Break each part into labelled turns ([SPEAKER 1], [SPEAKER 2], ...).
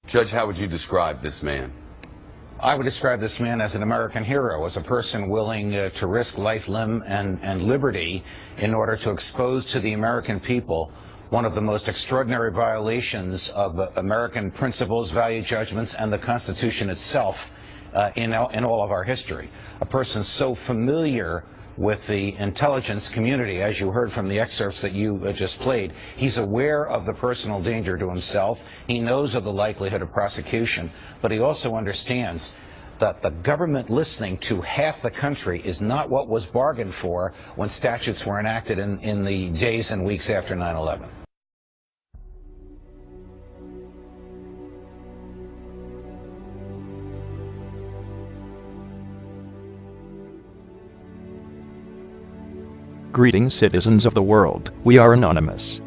[SPEAKER 1] Judge, how would you describe this man?
[SPEAKER 2] I would describe this man as an American hero, as a person willing to risk life, limb, and liberty in order to expose to the American people one of the most extraordinary violations of American principles, value judgments, and the Constitution itself in all of our history. A person so familiar with the intelligence community, as you heard from the excerpts that you just played. He's aware of the personal danger to himself. He knows of the likelihood of prosecution, but he also understands that the government listening to half the country is not what was bargained for when statutes were enacted in the days and weeks after 9/11.
[SPEAKER 3] Greetings, citizens of the world. We are anonymous.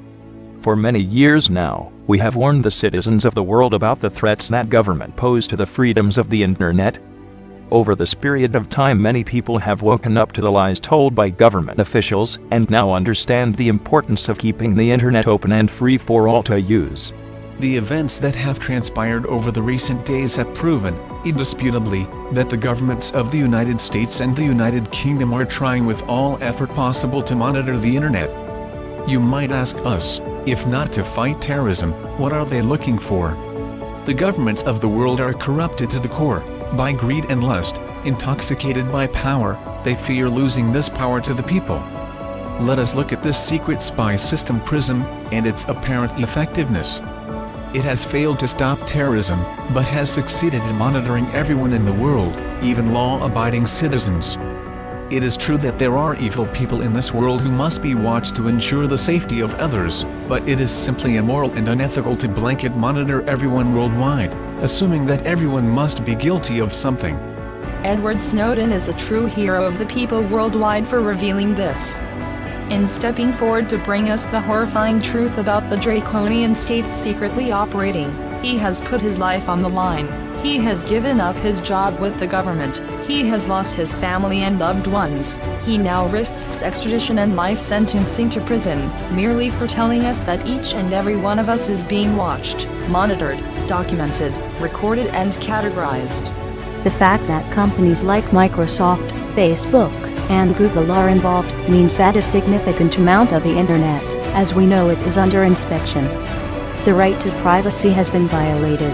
[SPEAKER 3] For many years now, we have warned the citizens of the world about the threats that government pose to the freedoms of the internet. Over this period of time, many people have woken up to the lies told by government officials and now understand the importance of keeping the internet open and free for all to use.
[SPEAKER 4] The events that have transpired over the recent days have proven, indisputably, that the governments of the United States and the United Kingdom are trying with all effort possible to monitor the internet. You might ask us, if not to fight terrorism, what are they looking for? The governments of the world are corrupted to the core, by greed and lust, intoxicated by power. They fear losing this power to the people. Let us look at this secret spy system PRISM, and its apparent effectiveness. It has failed to stop terrorism, but has succeeded in monitoring everyone in the world, even law-abiding citizens. It is true that there are evil people in this world who must be watched to ensure the safety of others, but it is simply immoral and unethical to blanket monitor everyone worldwide, assuming that everyone must be guilty of something.
[SPEAKER 5] Edward Snowden is a true hero of the people worldwide for revealing this. In stepping forward to bring us the horrifying truth about the draconian states secretly operating, he has put his life on the line. He has given up his job with the government. He has lost his family and loved ones. He now risks extradition and life sentencing to prison, merely for telling us that each and every one of us is being watched, monitored, documented, recorded and categorized.
[SPEAKER 6] The fact that companies like Microsoft, Facebook, and Google are involved means that a significant amount of the internet, as we know it, is under inspection. The right to privacy has been violated.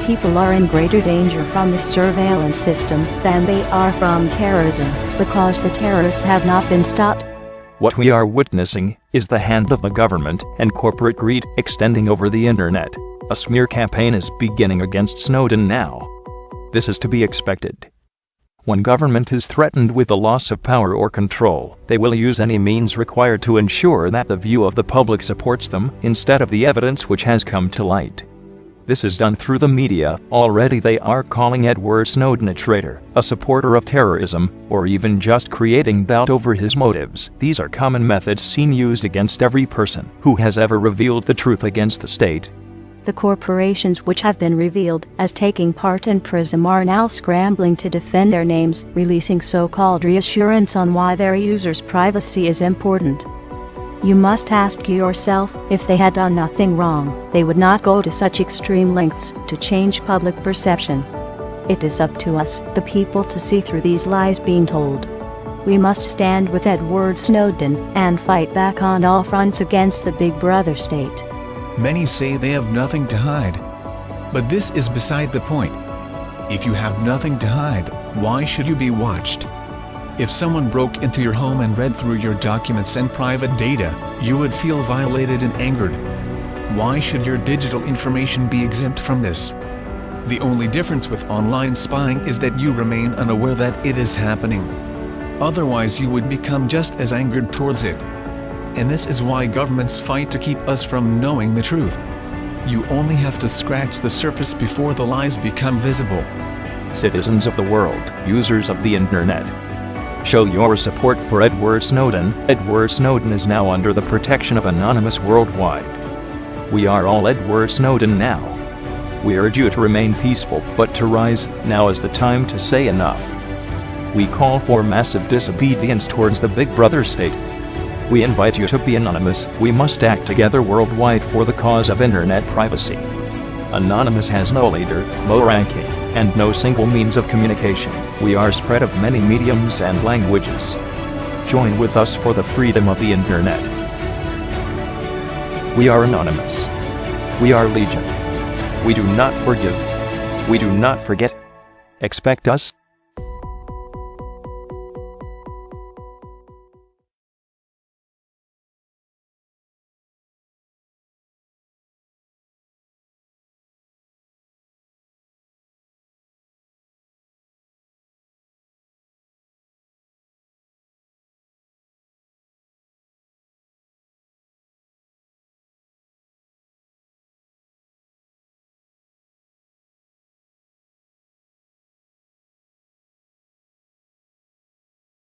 [SPEAKER 6] People are in greater danger from this surveillance system than they are from terrorism, because the terrorists have not been stopped.
[SPEAKER 3] What we are witnessing is the hand of the government and corporate greed extending over the internet. A smear campaign is beginning against Snowden now. This is to be expected. When government is threatened with the loss of power or control, they will use any means required to ensure that the view of the public supports them, instead of the evidence which has come to light. This is done through the media. Already they are calling Edward Snowden a traitor, a supporter of terrorism, or even just creating doubt over his motives. These are common methods seen used against every person who has ever revealed the truth against the state.
[SPEAKER 6] The corporations which have been revealed as taking part in PRISM are now scrambling to defend their names, releasing so-called reassurance on why their users' privacy is important. You must ask yourself, if they had done nothing wrong, they would not go to such extreme lengths to change public perception. It is up to us, the people, to see through these lies being told. We must stand with Edward Snowden and fight back on all fronts against the Big Brother state.
[SPEAKER 4] Many say they have nothing to hide. But this is beside the point. If you have nothing to hide, why should you be watched? If someone broke into your home and read through your documents and private data, you would feel violated and angered. Why should your digital information be exempt from this? The only difference with online spying is that you remain unaware that it is happening. Otherwise you would become just as angered towards it. And this is why governments fight to keep us from knowing the truth. You only have to scratch the surface before the lies become visible.
[SPEAKER 3] Citizens of the world, users of the internet, show your support for Edward Snowden. Edward Snowden is now under the protection of Anonymous worldwide. We are all Edward Snowden now. We urge you to remain peaceful, but to rise. Now is the time to say enough. We call for massive disobedience towards the Big Brother state. We invite you to be anonymous. We must act together worldwide for the cause of internet privacy. Anonymous has no leader, no ranking, and no single means of communication. We are spread of many mediums and languages. Join with us for the freedom of the internet. We are anonymous. We are legion. We do not forgive. We do not forget. Expect us